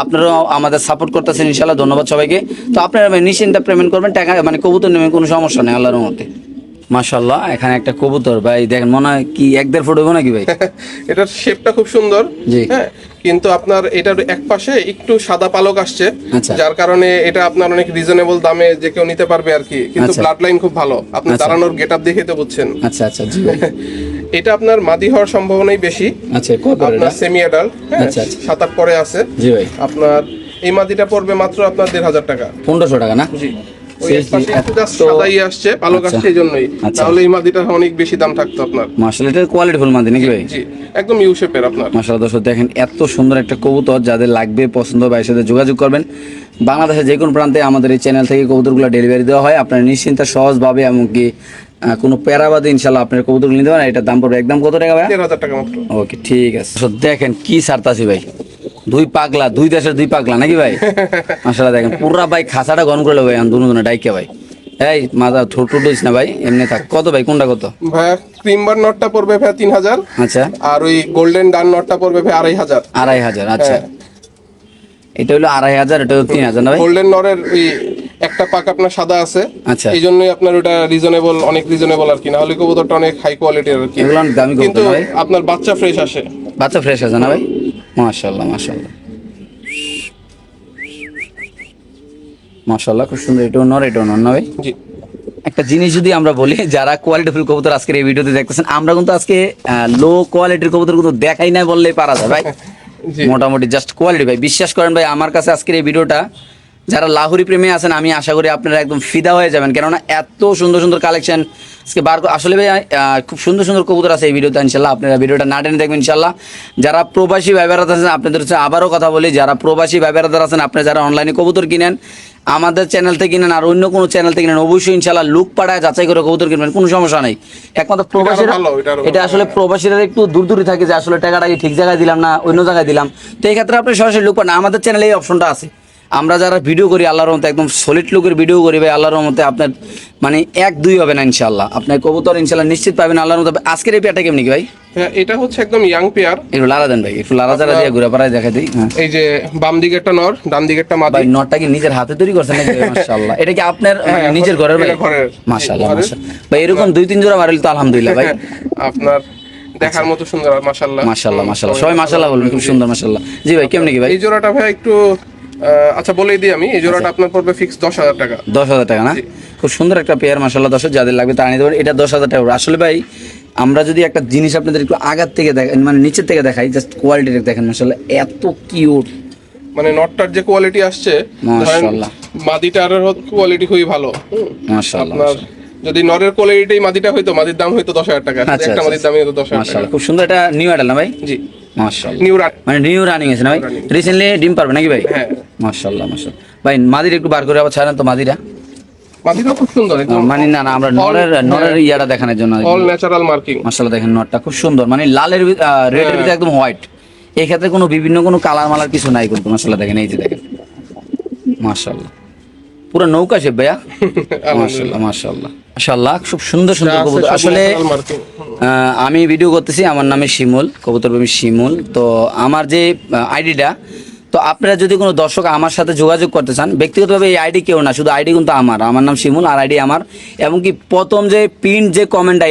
[SPEAKER 1] আপনারাও আমাদের সাপোর্ট করতেছেন ইনশাআল্লাহ, ধন্যবাদ সবাইকে। তো আপনারা নিশ্চিন্তে পেমেন্ট করবেন, টাকা মানে কবুতর নেবেন, কোনো সমস্যা নেই আল্লাহর রহমতে। মাশাআল্লাহ এখানে একটা কবুতর ভাই দেখেন, মনে হয় কি 1-1.5 ফুট হবে নাকি ভাই?
[SPEAKER 2] এটার শেপটা খুব সুন্দর,
[SPEAKER 1] জি।
[SPEAKER 2] হ্যাঁ, কিন্তু আপনার এটার এক পাশে একটু সাদা পালক আসছে,
[SPEAKER 1] আচ্ছা।
[SPEAKER 2] যার কারণে এটা আপনার অনেক রিজনেবল দামে যে কেউ নিতে পারবে আর কি, কিন্তু
[SPEAKER 1] আচ্ছা।
[SPEAKER 2] ব্লাড লাইন খুব ভালো, আপনি
[SPEAKER 1] আচ্ছা।
[SPEAKER 2] দাঁড়ানোর গেটআপ দেখে তো বুঝছেন।
[SPEAKER 1] আচ্ছা আচ্ছা জি ভাই।
[SPEAKER 2] এটা আপনার মাদি হওয়ার সম্ভাবনাই বেশি,
[SPEAKER 1] আচ্ছা কত
[SPEAKER 2] আপনার সেমি অ্যাডাল্ট, হ্যাঁ,
[SPEAKER 1] আচ্ছা, আচ্ছা।
[SPEAKER 2] 7-8 পরে আছে।
[SPEAKER 1] জি ভাই।
[SPEAKER 2] আপনার এই মাদিটা পড়বে মাত্র আপনার 1,500 টাকা।
[SPEAKER 1] 1500 টাকা না?
[SPEAKER 2] জি, ওই এক পাশে একটু just
[SPEAKER 1] তো-
[SPEAKER 2] সাদাই আসছে, পালক
[SPEAKER 1] আচ্ছা।
[SPEAKER 2] আসছে এই জন্যই,
[SPEAKER 1] আচ্ছা।
[SPEAKER 2] তাহলে এই মাদিটা অনেক বেশি দাম থাকতো আপনার।
[SPEAKER 1] মাশাআল্লাহ এটা কোয়ালিটি ফুল মাদি নাকি ভাই?
[SPEAKER 2] জি, একদম ইউ শেপের আপনার।
[SPEAKER 1] মাশাআল্লাহ দর্শক দেখেন এত সুন্দর একটা কবুতর, যাদের লাগবে পছন্দ ভাইয়ের সাথে যোগাযোগ করবেন। বাংলাদেশের যে কোনো প্রান্তে আমাদের এই চ্যানেল থেকে কবুতরগুলো ডেলিভারি দেওয়া হয়, আপনারা নিশ্চিন্তে সহজভাবে, এমনকি কোনো প্যারাবাদে ইনশাআল্লাহ আপনার কবুতরগুলো নিতে পারেন। এটার দাম পড়বে একদম কত টাকা ভাই?
[SPEAKER 2] 1,000 টাকা মাত্র।
[SPEAKER 1] ওকে ঠিক আছে। তো দেখেন কি সারতাছি ভাই, দুই পাগলা, দুই দেশের দুই পাগলা নাকি ভাই? মাশাআল্লাহ দেখেন পুরা ভাই খাঁচাটা গন করে ভাই, দুনো ডাইকে ভাই। এই মাথা ছোট দিস না ভাই, এমনি থাক। কত ভাই, কোনটা কত?
[SPEAKER 2] ভাইয়া ক্রিমবার নটটা পড়বে ভাই 3,000,
[SPEAKER 1] আচ্ছা।
[SPEAKER 2] আর ওই গোল্ডেন ডান নটটা পড়বে ভাই 2,500।
[SPEAKER 1] 2,500 আচ্ছা।
[SPEAKER 2] হ্যাঁ।
[SPEAKER 1] এটা হলো 2,500, এটা হলো 3,000 না ভাই?
[SPEAKER 2] গোল্ডেন নরের ওই একটা পাক আপনার সাদা আছে,
[SPEAKER 1] আচ্ছা।
[SPEAKER 2] এই জন্যই আপনার ওটা রিজনেবল, অনেক রিজনেবল আর কি, না হলে কবুতরটা অনেক হাই কোয়ালিটির আর কি,
[SPEAKER 1] এগুলো অনেক দামি কবুতর
[SPEAKER 2] কিন্তু
[SPEAKER 1] না ভাই?
[SPEAKER 2] আপনার বাচ্চা ফ্রেশ আসে।
[SPEAKER 1] বাচ্চা ফ্রেশ আছে না ভাই? মাশাআল্লাহ মাশাআল্লাহ মাশাআল্লাহ খুব সুন্দর। এটাও নর, এটাও নর না ভাই?
[SPEAKER 2] জি।
[SPEAKER 1] একটা জিনিস যদি আমরা বলি, যারা কোয়ালিটিফুল কবুতর আজকের এই ভিডিওতে দেখতেছেন, আমরা কিন্তু আজকে লো কোয়ালিটির কবুতর কিন্তু দেখাই না বললেই পারা যায় ভাই।
[SPEAKER 2] জি।
[SPEAKER 1] মোটামুটি জাস্ট কোয়ালিটি ভাই, বিশ্বাস করেন ভাই, আমার কাছে আজকের এই ভিডিওটা যারা লাহোরি প্রেমী আছেন আমি আশা করি আপনারা একদম ফিদা হয়ে যাবেন, কেননা এত সুন্দর সুন্দর কালেকশন আজকে আসলে ভাই খুব সুন্দর সুন্দর কবুতর আছে এই ভিডিওতে। ইনশাল্লাহ আপনারা ভিডিওটা না টেনে দেখবেন ইনশাল্লাহ। যারা প্রবাসী ভাই বেড়াদার আছেন আপনাদের হচ্ছে আবারও কথা বলি, যারা প্রবাসী ভাই বেড়াদার আছেন, আপনারা যারা অনলাইনে কবুতর কিনেন, আমাদের চ্যানেল থেকে কিনেন আর অন্য কোনো চ্যানেল থেকে কিনেন, অবশ্যই ইনশাল্লাহ লুক পাড়ায় যাচাই করে কবুতর কিনবেন, কোনো সমস্যা নেই। একমাত্র প্রবাসীরা,
[SPEAKER 2] ভালো, এটা আরো
[SPEAKER 1] এটা আসলে প্রবাসীরা একটু দূর দূরে থাকে যে আসলে টাকাটা কি ঠিক জায়গায় দিলাম না অন্য জায়গায় দিলাম, তো এই ক্ষেত্রে আপনি সরাসরি লুক পান। আমাদের চ্যানেলে এই অপশনটা আছে। আমরা যারা ভিডিও করি আল্লাহর রহমতে একদম সলিড লুকের ভিডিও করি ভাই, আল্লাহর রহমতে আপনার মানে 1-2 হবে না ইনশাআল্লাহ, আপনার কবুতর ইনশাআল্লাহ নিশ্চিত পাবেন আল্লাহর রহমতে। আজকের এই পেয়ারটা কেমনি কি ভাই?
[SPEAKER 2] হ্যাঁ, এটা হচ্ছে একদম ইয়াং পেয়ার।
[SPEAKER 1] একটু লারা দেন ভাই, একটু লারা জারা দিয়ে ঘুরে পাড়ায় দেখাই দিই। হ্যাঁ
[SPEAKER 2] এই যে বাম দিকে একটা নর, ডান দিকে একটা মাদি।
[SPEAKER 1] ভাই নটটা কি নিজের হাতে তৈরি করছেন নাকি? মাশাআল্লাহ। এটা কি আপনার মানে
[SPEAKER 2] হ্যাঁ,
[SPEAKER 1] নিজের ঘরের ভাই?
[SPEAKER 2] এটা ঘরের।
[SPEAKER 1] মাশাআল্লাহ
[SPEAKER 2] ঘরের।
[SPEAKER 1] মাশাআল্লাহ ভাই, এরকম 2-3 জোড়া মারলে তো আলহামদুলিল্লাহ ভাই।
[SPEAKER 2] আপনার দেখার মতো সুন্দর, মাশাআল্লাহ
[SPEAKER 1] মাশাআল্লাহ মাশাআল্লাহ, সবাই মাশাআল্লাহ বলবেন, খুব সুন্দর মাশাআল্লাহ। জি ভাই কেমনি কি ভাই?
[SPEAKER 2] এই জোড়াটা ভাই একটু আচ্ছা বলেই দিই আমি, এই জোড়াটা আপনার পড়বে ফিক্স 10,000 টাকা।
[SPEAKER 1] 10,000 টাকা না? খুব সুন্দর একটা পেয়ার মাশাআল্লাহ। দর্শক যাদের লাগবে তারা নিতে পারেন, এটা 10,000 টাকা। আসলে ভাই আমরা যদি একটা জিনিস আপনাদের একটু আগার থেকে দেখেন, মানে নিচের থেকে দেখাই, জাস্ট কোয়ালিটিটা দেখেন মাশাআল্লাহ, এত কিউট।
[SPEAKER 2] মানে নটটার যে কোয়ালিটি আসছে, ধরেন
[SPEAKER 1] মাশাআল্লাহ।
[SPEAKER 2] মাদিটার কোয়ালিটি খুবই ভালো।
[SPEAKER 1] মাশাআল্লাহ
[SPEAKER 2] আপনার যদি নরের কোয়ালিটি মাদিটা হইতো, মাদির দাম হইতো 10,000 টাকা,
[SPEAKER 1] আচ্ছা,
[SPEAKER 2] একটা মাদির দামই হতো 10,000 টাকা।
[SPEAKER 1] মাশাআল্লাহ খুব সুন্দর। এটা নিউ অ্যাডাল না ভাই?
[SPEAKER 2] জি,
[SPEAKER 1] মাশাআল্লাহ।
[SPEAKER 2] নিউ রাট।
[SPEAKER 1] মানে নিউ রানিং আছে না ভাই?
[SPEAKER 2] running।
[SPEAKER 1] রিসেন্টলি ডিম পারবে নাকি ভাই?
[SPEAKER 2] হ্যাঁ।
[SPEAKER 1] মাশাআল্লাহ মাশাআল্লাহ ভাই, মাদির একটু বার করে আবার ছাড়েন তো মাদিরা।
[SPEAKER 2] মাদিটা খুব সুন্দর, একদম
[SPEAKER 1] মানে না না, আমরা নরের ইয়াটা দেখানোর জন্য।
[SPEAKER 2] All natural marking.
[SPEAKER 1] মাশাআল্লাহ দেখেন নটটা খুব সুন্দর, মানে লালের রেডের ভিতরে একদম হোয়াইট। এই ক্ষেত্রে কোনো বিভিন্ন কোনো কালার মালার কিছু নাই কিন্তু। মাশাআল্লাহ দেখেন, এই যে দেখেন মাশাআল্লাহ পুরো নৌকা শেপ ভাইয়া। মাশাআল্লাহ মাশাআল্লাহ মাশাআল্লাহ খুব সুন্দর সুন্দর কবুতর। আসলে আমি ভিডিও করতেছি, আমার নামে শিমুল, কবুতর প্রেমী শিমুল। তো আমার যে আইডিটা, তো আপনারা যদি কোনো দর্শক আমার সাথে যোগাযোগ করতে চান, ব্যক্তিগতভাবে এই আইডি কেউ না, শুধু আইডি কিন্তু আমার নাম শিমুল, আর আইডি আমার। এমনকি প্রথম যে পিন যে কমেন্টটা,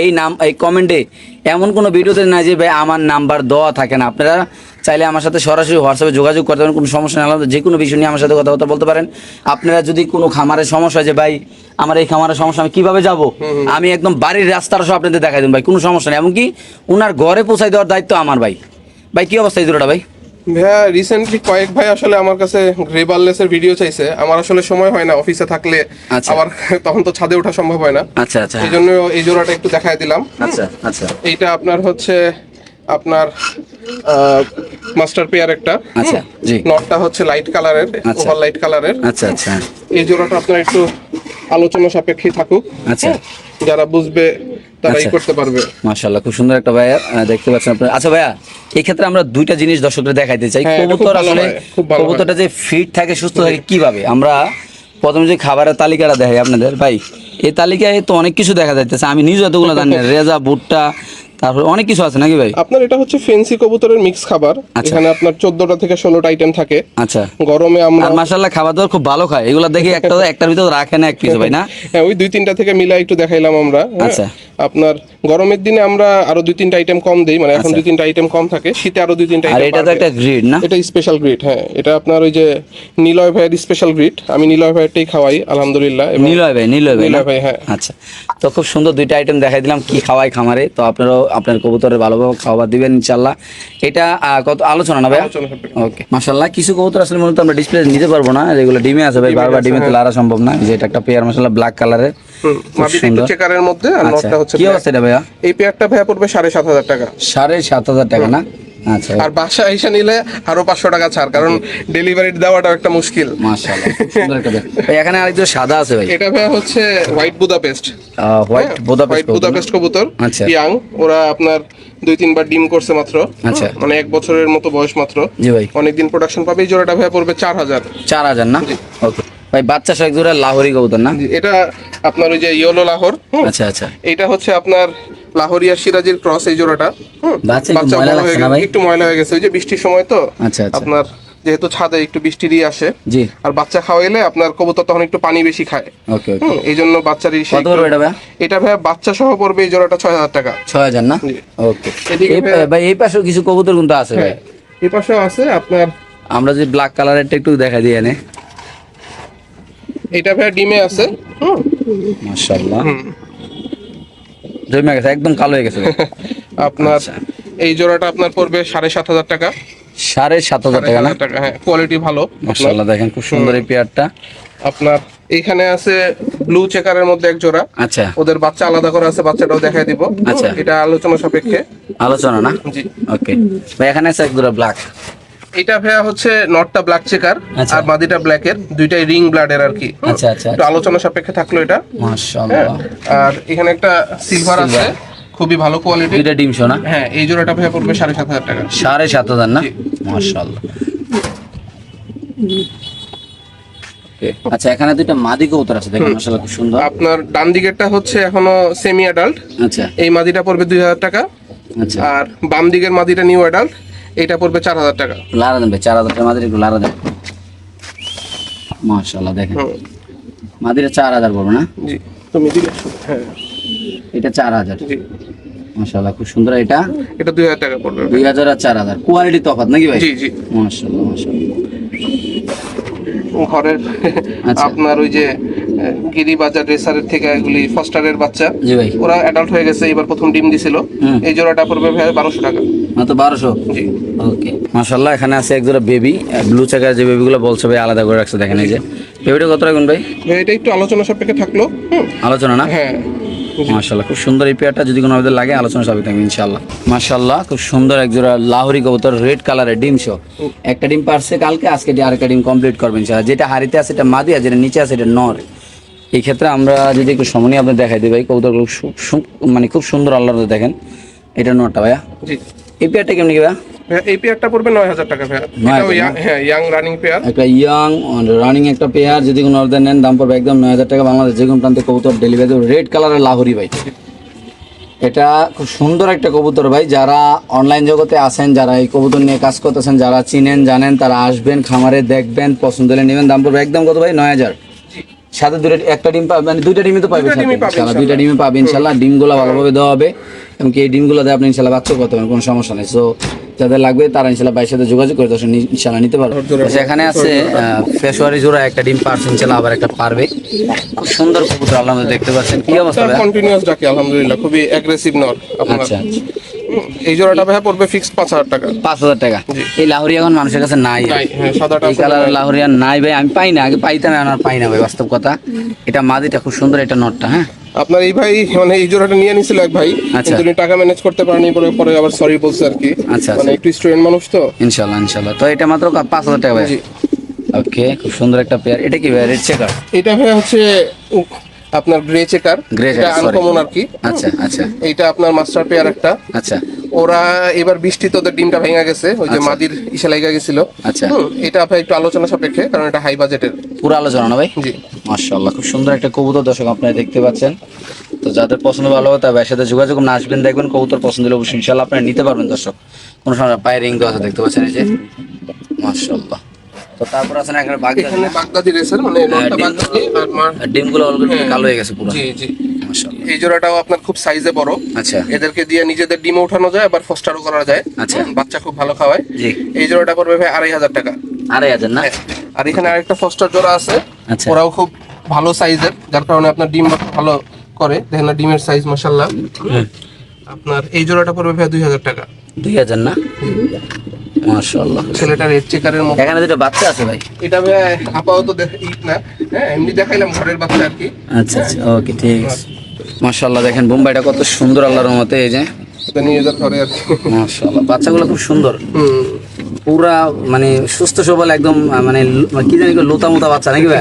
[SPEAKER 1] এই কমেন্টে এমন কোনো ভিডিওতে নাই যে ভাই আমার নাম্বার দেওয়া থাকে না। আপনারা চাইলে আমার সাথে সরাসরি হোয়াটসঅ্যাপে যোগাযোগ করতে পারেন, কোনো সমস্যা নেই। যে কোনো বিষয় নিয়ে আমার সাথে কথাবার্তা বলতে পারেন। আপনারা যদি কোনো খামারের সমস্যা হয় যে ভাই আমার এই খামারের সমস্যা, আমি কীভাবে যাব, আমি একদম বাড়ির রাস্তাটা সব আপনাদের দেখাই দেন ভাই, কোনো সমস্যা নেই। এমনকি ওনার ঘরে পৌঁছাই দেওয়ার দায়িত্ব আমার ভাই। ভাই কী অবস্থা এই জোড়াটা ভাই?
[SPEAKER 2] ভাইয়া রিসেন্টলি কয়েক ভাই আসলে আমার কাছে গ্রেবারলেসের ভিডিও চাইছে, আমার আসলে সময় হয় না অফিসে থাকলে,
[SPEAKER 1] আচ্ছা।
[SPEAKER 2] আবার তখন তো ছাদে ওঠা সম্ভব হয় না।
[SPEAKER 1] আচ্ছা আচ্ছা
[SPEAKER 2] এই জন্য এই জোড়াটা একটু দেখাই দিলাম।
[SPEAKER 1] আচ্ছা আচ্ছা
[SPEAKER 2] এইটা আপনার হচ্ছে আপনার মাস্টার পেয়ার একটা।
[SPEAKER 1] আচ্ছা জি।
[SPEAKER 2] নটটা হচ্ছে লাইট কালারের,
[SPEAKER 1] আচ্ছা।
[SPEAKER 2] ওভার লাইট কালারের।
[SPEAKER 1] আচ্ছা আচ্ছা
[SPEAKER 2] এই জোড়াটা আপনার একটু আলোচনা সাপেক্ষে থাকুক,
[SPEAKER 1] আচ্ছা
[SPEAKER 2] যারা বুঝবে তারা
[SPEAKER 1] আচ্ছা।
[SPEAKER 2] করতে পারবে।
[SPEAKER 1] মাশাআল্লাহ, খুব সুন্দর একটা ভাইয়া দেখতে পাচ্ছেন আপনারা। আচ্ছা ভাইয়া, এই ক্ষেত্রে আমরা দুইটা জিনিস দর্শকদের দেখাইতে চাই।
[SPEAKER 2] হ্যাঁ, এটা খুব
[SPEAKER 1] কবুতর
[SPEAKER 2] ভালো
[SPEAKER 1] আসলে
[SPEAKER 2] হয়, খুব ভালো হয়।
[SPEAKER 1] কবুতরটা যে ফিট থাকে, সুস্থ থাকে কিভাবে, আমরা প্রথমে যে খাবারের তালিকাটা দেখাই আপনাদের ভাই, এই তালিকায় তো অনেক কিছু দেখা যাইতেছে, আমি নিজে এতগুলো জানি না। রেজা, ভুট্টা, তারপর অনেক কিছু আছে নাকি ভাই?
[SPEAKER 2] আপনার এটা হচ্ছে ফেন্সি কবুতরের মিক্স খাবার।
[SPEAKER 1] আচ্ছা।
[SPEAKER 2] এখানে আপনার 14টা থেকে 16টা আইটেম থাকে।
[SPEAKER 1] আচ্ছা।
[SPEAKER 2] গরমে আমরা
[SPEAKER 1] আর মাশাআল্লাহ খাবার দাবার খুব ভালো খায়, এগুলো দেখি একটার ভিতর রাখে না এক পিস ভাই না?
[SPEAKER 2] হ্যাঁ, ওই 2-3টা থেকে মিলাই একটু দেখাইলাম আমরা। হ্যাঁ।
[SPEAKER 1] আচ্ছা।
[SPEAKER 2] আপনার গরমের দিনে আমরা আরো 2-3টা আইটেম কম দেই, মানে এখন 2-3টা আইটেম কম থাকে, শীতে আরো 2-3টা
[SPEAKER 1] আর
[SPEAKER 2] আইটেম।
[SPEAKER 1] এটা তো একটা গ্রিড না?
[SPEAKER 2] এটা স্পেশাল গ্রিড। হ্যাঁ, এটা আপনার ওই যে নিলয় ভাইয়ের স্পেশাল গ্রিড। আমি নিলয় ভাইয়েরটাই খাওয়াই আলহামদুলিল্লাহ। এবং
[SPEAKER 1] নিলয় ভাই না?
[SPEAKER 2] নিলয় ভাই, হ্যাঁ।
[SPEAKER 1] আচ্ছা, তো খুব সুন্দর দুইটা আইটেম দেখাই দিলাম কি খাওয়াই খামারে। তো আপনারাও আপনার কবুতরের ভালোভাবে খাবার দিবেন ইনশাল্লাহ। এটা কত আলোচনা না ভাই?
[SPEAKER 2] আলোচনা সাপেক্ষে।
[SPEAKER 1] ওকে মাশাআল্লাহ। কিছু কবুতর আসলে মূলত আমরা ডিসপ্লে নিতে পারবো না, যেগুলো ডিমে আছে ভাই, বারবার ডিমে তো লারা সম্ভব না। যে এটা একটা পেয়ার মাশাআল্লাহ ব্ল্যাক কালারের,
[SPEAKER 2] মাদিটা একটু চেকারের মধ্যে, আর
[SPEAKER 1] আচ্ছা
[SPEAKER 2] নটটা হচ্ছে
[SPEAKER 1] কি অবস্থা এটা ভাইয়া?
[SPEAKER 2] এই পেয়ারটা ভাইয়া পড়বে 7,500 টাকা।
[SPEAKER 1] 7,500 টাকা না? আচ্ছা
[SPEAKER 2] আর বাসা এসে নিলে আরো 500 টাকা ছাড়, কারণ ডেলিভারি দেওয়াটা একটা মুশকিল।
[SPEAKER 1] মাশাআল্লাহ সুন্দর একটা পেয়ার ভাই। এখানে আরেকটা সাদা আছে ভাই,
[SPEAKER 2] এটা ভাইয়া হচ্ছে white Budapest.
[SPEAKER 1] White
[SPEAKER 2] white Budapest কবুতর।
[SPEAKER 1] আচ্ছা।
[SPEAKER 2] ইয়াং, ওরা আপনার 2-3 বার ডিম করছে মাত্র।
[SPEAKER 1] আচ্ছা।
[SPEAKER 2] মানে 1 বছরের মতো বয়স মাত্র।
[SPEAKER 1] জি ভাই।
[SPEAKER 2] অনেকদিন প্রোডাকশন পাবে। এই জোড়াটা ভাইয়া পড়বে 4,000।
[SPEAKER 1] 4,000 না? ওকে ভাই। বাচ্চা সহ এক জোড়া লাহোরি কবুতর না?
[SPEAKER 2] এটা আপনার ওই যে ইয়েলো লাহোর।
[SPEAKER 1] আচ্ছা আচ্ছা।
[SPEAKER 2] এটা হচ্ছে আপনার লাহোরিয়া সিরাজির ক্রস। এই জোড়াটা
[SPEAKER 1] বাচ্চা একটু ময়লা
[SPEAKER 2] বড়
[SPEAKER 1] লাগছে
[SPEAKER 2] হয়ে
[SPEAKER 1] না ভাই?
[SPEAKER 2] একটু ময়লা হয়ে গেছে, ওই যে বৃষ্টির সময় তো।
[SPEAKER 1] আচ্ছা আচ্ছা।
[SPEAKER 2] আপনার যেহেতু ছাদে একটু বৃষ্টি দিয়ে আসে,
[SPEAKER 1] জি।
[SPEAKER 2] আর বাচ্চা খাওয়াইলে আপনার কবুতর তখন একটু পানি বেশি খায়।
[SPEAKER 1] ওকে ওকে।
[SPEAKER 2] এই জন্য বাচ্চারই
[SPEAKER 1] কত পড়বে এটা ভাই?
[SPEAKER 2] এটা ভাই বাচ্চা সহ পড়বে এই জোড়াটা 6,000 টাকা।
[SPEAKER 1] 6,000 না?
[SPEAKER 2] জি।
[SPEAKER 1] ওকে।
[SPEAKER 2] এদিকে
[SPEAKER 1] ভাই এই পাশেও কিছু কবুতর কিন্তু আছে ভাই।
[SPEAKER 2] হ্যাঁ, এই পাশেও আছে আপনার।
[SPEAKER 1] আমরা যে ব্ল্যাক কালারেরটা একটু দেখা দিয়ে এনে।
[SPEAKER 2] এটা ভাই ডিমে আছে।
[SPEAKER 1] মাশাআল্লাহ জমে গেছে, একদম কালো হয়ে গেছে ভাই।
[SPEAKER 2] আপনার
[SPEAKER 1] আচ্ছা।
[SPEAKER 2] এই জোড়াটা আপনার পড়বে 7,500 টাকা।
[SPEAKER 1] 7,500 টাকা না?
[SPEAKER 2] 7,500 টাকা, হ্যাঁ। কোয়ালিটি ভালো।
[SPEAKER 1] মাশাআল্লাহ দেখেন খুব সুন্দর এই পেয়ারটা।
[SPEAKER 2] আপনার এইখানে আছে ব্লু চেকারের মধ্যে এক জোড়া।
[SPEAKER 1] আচ্ছা।
[SPEAKER 2] ওদের বাচ্চা আলাদা করে আছে, বাচ্চাটাও দেখাই দিব।
[SPEAKER 1] আচ্ছা।
[SPEAKER 2] এটা আলোচনা সাপেক্ষে।
[SPEAKER 1] আলোচনা না?
[SPEAKER 2] জি।
[SPEAKER 1] ওকে ভাই। এখানে আছে এক জোড়া ব্ল্যাক।
[SPEAKER 2] এটা ভাইয়া হচ্ছে নটটা ব্ল্যাক চেকার,
[SPEAKER 1] আচ্ছা।
[SPEAKER 2] আর মাদিটা ব্ল্যাকের, দুইটাই রিং ব্লাডের আর কি।
[SPEAKER 1] আচ্ছা আচ্ছা।
[SPEAKER 2] একটু আলোচনা সাপেক্ষে থাকলো এটা।
[SPEAKER 1] মাশাআল্লাহ।
[SPEAKER 2] আর এখানে একটা সিলভার আছে, খুবই ভালো কোয়ালিটি।
[SPEAKER 1] দুইটা ডিম শোনা।
[SPEAKER 2] হ্যাঁ, এই জোড়াটা ভাইয়া পড়বে 7,500 টাকা।
[SPEAKER 1] 7,500 না?
[SPEAKER 2] জি।
[SPEAKER 1] মাশাআল্লাহ। Okay, আচ্ছা এখানে দুইটা মাদি কবুতর আছে দেখেন মাশাআল্লাহ খুব সুন্দর।
[SPEAKER 2] আপনার ডান দিকেরটা হচ্ছে এখনো সেমি অ্যাডাল্ট।
[SPEAKER 1] আচ্ছা
[SPEAKER 2] এই মাদিটা পড়বে 2,000 টাকা।
[SPEAKER 1] আচ্ছা।
[SPEAKER 2] আর বাম দিকের মাদিটা নিউ অ্যাডাল্ট, এটা পড়বে 4,000 টাকা।
[SPEAKER 1] লারা দেন ভাই, 4,000 টাকা মাদির একটু লারা দেন। মাশাআল্লাহ দেখেন মাদিরা 4,000 পড়বে না?
[SPEAKER 2] জি, তুমি দিলে। হ্যাঁ,
[SPEAKER 1] এটা 4,000।
[SPEAKER 2] জি।
[SPEAKER 1] মাশাআল্লাহ খুব সুন্দর। এটা
[SPEAKER 2] 2,000 টাকা পড়বে।
[SPEAKER 1] 2,000 আর 4,000 কোয়ালিটি তফাৎ নাকি ভাই?
[SPEAKER 2] জি জি।
[SPEAKER 1] মাশাআল্লাহ মাশাআল্লাহ।
[SPEAKER 2] ঘরের
[SPEAKER 1] আচ্ছা।
[SPEAKER 2] আপনার ওই যে গিরিবাজার রেসারের থেকে এগুলি ফস্টারের বাচ্চা।
[SPEAKER 1] জি ভাই।
[SPEAKER 2] ওরা অ্যাডাল্ট হয়ে গেছে, এবার প্রথম ডিম দিছিল। এই জোড়াটা পড়বে ভাই 1,200 টাকা।
[SPEAKER 1] মাত্র 1,200?
[SPEAKER 2] জি।
[SPEAKER 1] ওকে মাশাআল্লাহ। এখানে আছে এক জোড়া বেবি, ব্লু চেকার যে বেবিগুলো বলছে ভাই আলাদা করে রাখছে দেখেন। এই যে বেবিটা কত রাখুন ভাই?
[SPEAKER 2] এটা একটু আলোচনা সাপেক্ষে থাকলো।
[SPEAKER 1] আলোচনা না?
[SPEAKER 2] হ্যাঁ।
[SPEAKER 1] মাশাআল্লাহ খুব সুন্দর এই পেয়ারটা, যদি কোনো আমাদের লাগে আলোচনা সাপেক্ষে থাকবে ইনশাআল্লাহ। মাশাআল্লাহ খুব সুন্দর এক জোড়া লাহোরি কবুতর, রেড কালারের ডিম শো। একটা ডিম পারছে কালকে, আজকে আরেকটা ডিম কমপ্লিট করবে ইনশাআল্লাহ। যেটা হাড়িতে আছে এটা মাদি, আর যেটা নিচে আছে এটা নর। এই ক্ষেত্রে আমরা যদি একটু সময় নিয়ে আপনাদের দেখাই দিই ভাই, কবুতরগুলো মানে খুব সুন্দর আল্লাহর দেখেন। এটা নরটা ভাইয়া।
[SPEAKER 2] জি।
[SPEAKER 1] এই পেয়ারটা কেমনি কি ভাইয়া?
[SPEAKER 2] এই পেয়ারটা পড়বে 9,000 টাকা ভাইয়া। এটাও হ্যাঁ, ইয়াং রানিং পেয়ার।
[SPEAKER 1] একটা ইয়াং রানিং একটা পেয়ার, যদি কোনো অর্ডার নেন দাম পড়বে একদম 9,000 টাকা। বাংলাদেশ যে কোনো প্রান্তে কবুতর ডেলিভারি, রেড কালারের লাহোরি ভাই। মাশাআল্লাহ খুব সুন্দর এই পেয়ারটা, যদি কোনো আমাদের লাগে আলোচনা সাপেক্ষে থাকবে ইনশাআল্লাহ। এটা খুব সুন্দর একটা কবুতর ভাই, যারা অনলাইন জগতে আছেন, যারা এই কবুতর নিয়ে কাজ করতেছেন, যারা চিনেন জানেন, তারা আসবেন খামারে দেখবেন, পছন্দ হলে নেবেন। দাম পড়বে একদম কত ভাই? 9,000। সাথে একটা ডিম পাবে, মানে দুইটা ডিমই তো পাবে সাথে ইনশাআল্লাহ, দুইটা ডিমই পাবে ইনশাআল্লাহ। ডিমগুলো ভালোভাবে দেওয়া হবে এবং এই ডিমগুলো দিয়ে আপনি ইনশাআল্লাহ বাচ্চা করতে পারবেন, কোনো সমস্যা নেই। সো যাদের লাগবে তারা ইনশাআল্লাহ ভাইয়ের সাথে যোগাযোগ করে দর্শক ইনশাআল্লাহ নিতে পারবে। এখানে আছে পেশোয়ারি জোড়া একটা ডিম পারছে ইনশাআল্লাহ, আবার একটা পারবে। খুব সুন্দর কবুতর আল্লাহ দেখতে পাচ্ছেন। কি অবস্থা ভাই?
[SPEAKER 2] কন্টিনিউয়াস ডাকে আলহামদুলিল্লাহ, খুবই অ্যাগ্রেসিভ নর আপনার।
[SPEAKER 1] আচ্ছা
[SPEAKER 2] এই জোড়াটা ভাই পড়বে ফিক্সড 5,000 টাকা।
[SPEAKER 1] 5,000 টাকা। এই লাহোরি এখন মানুষের কাছে নাই,
[SPEAKER 2] হ্যাঁ সাদাটা
[SPEAKER 1] এই কালারের লাহোরিয়া নাই ভাই, আমি পাই না, আগে পাইতাম এখন আর পাই না ভাই, বাস্তব কথা। এটা মাদিটা খুব সুন্দর, এটা নটটা। হ্যাঁ
[SPEAKER 2] আপনার এই ভাই মানে এই জোড়াটা নিয়ে নিছিল এক ভাই,
[SPEAKER 1] আচ্ছা।
[SPEAKER 2] কিন্তু উনি টাকা ম্যানেজ করতে পারেনি, পরে আবার সরি বলছে আর কি।
[SPEAKER 1] আচ্ছা
[SPEAKER 2] মানে একটু স্টুডেন্ট মানুষ তো।
[SPEAKER 1] ইনশাআল্লাহ ইনশাআল্লাহ। তো এটা মাত্র 5,000 টাকা ভাই।
[SPEAKER 2] জি।
[SPEAKER 1] ওকে, খুব সুন্দর একটা পেয়ার। এটা কি ভাই? Red checker?
[SPEAKER 2] এটা ভাই হচ্ছে আপনার গ্রে চেকার,
[SPEAKER 1] গ্রে
[SPEAKER 2] এটা
[SPEAKER 1] চেকার, সরি।
[SPEAKER 2] আনকমন আর কি।
[SPEAKER 1] আচ্ছা আচ্ছা
[SPEAKER 2] এইটা আপনার মাস্টার পেয়ার একটা।
[SPEAKER 1] আচ্ছা
[SPEAKER 2] ওরা এবার বৃষ্টিতে ওদের ডিমটা ভেঙে গেছে, ওই যে
[SPEAKER 1] আচ্ছা।
[SPEAKER 2] মাদির ইসা লাগা গেছিল।
[SPEAKER 1] আচ্ছা।
[SPEAKER 2] এটা ভাই একটু আলোচনা সাপেক্ষে, কারণ এটা হাই বাজেটের।
[SPEAKER 1] পুরো আলোচনা না ভাই?
[SPEAKER 2] জি।
[SPEAKER 1] মাশাআল্লাহ, খুব সুন্দর একটা কবুতর দর্শক আপনারা দেখতে পাচ্ছেন। তো যাদের পছন্দ ভালো হবে তার সাথে যোগাযোগ করুন, আসবেন দেখবেন কবুতর পছন্দ হলে অবশ্যই ইনশাআল্লাহ আপনারা নিতে পারবেন দর্শক। কোনো সময় পায়ে রিং দেওয়া আছে দেখতে পাচ্ছেন, এই যে মাশাআল্লাহ। তো তারপর আছেন এখানে বাগদাদি।
[SPEAKER 2] এখানে বাগদাদি রেসার, মানে নটটা বাগদাদি আর মার।
[SPEAKER 1] ডিমগুলো অলরেডি কালো হয়ে গেছে পুরো।
[SPEAKER 2] জি জি।
[SPEAKER 1] মাশাআল্লাহ।
[SPEAKER 2] এই জোড়াটাও আপনার খুব সাইজে বড়।
[SPEAKER 1] আচ্ছা
[SPEAKER 2] এদেরকে দিয়ে নিজেদের ডিম ওঠানো যায়, আবার ফস্টারও করা যায়।
[SPEAKER 1] আচ্ছা।
[SPEAKER 2] বাচ্চা খুব ভালো খাওয়ায়।
[SPEAKER 1] জি।
[SPEAKER 2] এই জোড়াটা পড়বে ভাই 2,500 টাকা।
[SPEAKER 1] 2,500 না?
[SPEAKER 2] আর এখানে আরেকটা ফস্টার জোড়া আছে,
[SPEAKER 1] আচ্ছা।
[SPEAKER 2] ওরাও খুব ভালো সাইজের, যার কারণে আপনার ডিম বাচ্চা ভালো করে। দেখেন না ডিমের সাইজ মাশাআল্লাহ। আপনার এই জোড়াটা পড়বে ভাই 2,000 টাকা।
[SPEAKER 1] 2,000 না? মাশাআল্লাহ।
[SPEAKER 2] ছেলেটা রেড চেকারের মতো।
[SPEAKER 1] এখানে দুটো বাচ্চা আছে ভাই।
[SPEAKER 2] এটা ভাই আপাতত না, হ্যাঁ এমনি দেখাইলাম ঘরের বাচ্চা আর কি।
[SPEAKER 1] আচ্ছা আচ্ছা, ওকে ঠিক আছে। মাশাআল্লাহ, দেখেন বোম্বাইটা কত সুন্দর আল্লাহর রহমতে, এই যে
[SPEAKER 2] এটা নিয়ে যাওয়ার ঘরে আর কি।
[SPEAKER 1] মাশাআল্লাহ, বাচ্চাগুলো খুব সুন্দর,
[SPEAKER 2] হুম।
[SPEAKER 1] পুরা মানে সুস্থ সবল একদম, মানে কি জানি লোতা মোতা বাচ্চা নাকি ভাই?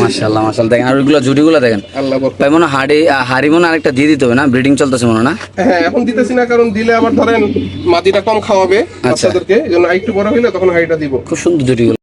[SPEAKER 1] মাশাআল্লাহ মাশাআল্লাহ, দেখেন আর ওইগুলো জুটিগুলো দেখেন
[SPEAKER 2] আল্লাহ বরকত।
[SPEAKER 1] ভাই। মনে হয় হাড়ি মনে আরেকটা দিয়ে দিতে হবে না? ব্রিডিং চলতেছে মনে হয় না?
[SPEAKER 2] হ্যাঁ এখন দিতেছি না, কারণ দিলে আবার ধরেন মাটিটা কম খাওয়াবে
[SPEAKER 1] আচ্ছা।
[SPEAKER 2] বাচ্চাদেরকে, এই জন্য একটু বড় হইলে তখন হাইটা দিব।
[SPEAKER 1] খুব সুন্দর জুটিগুলো।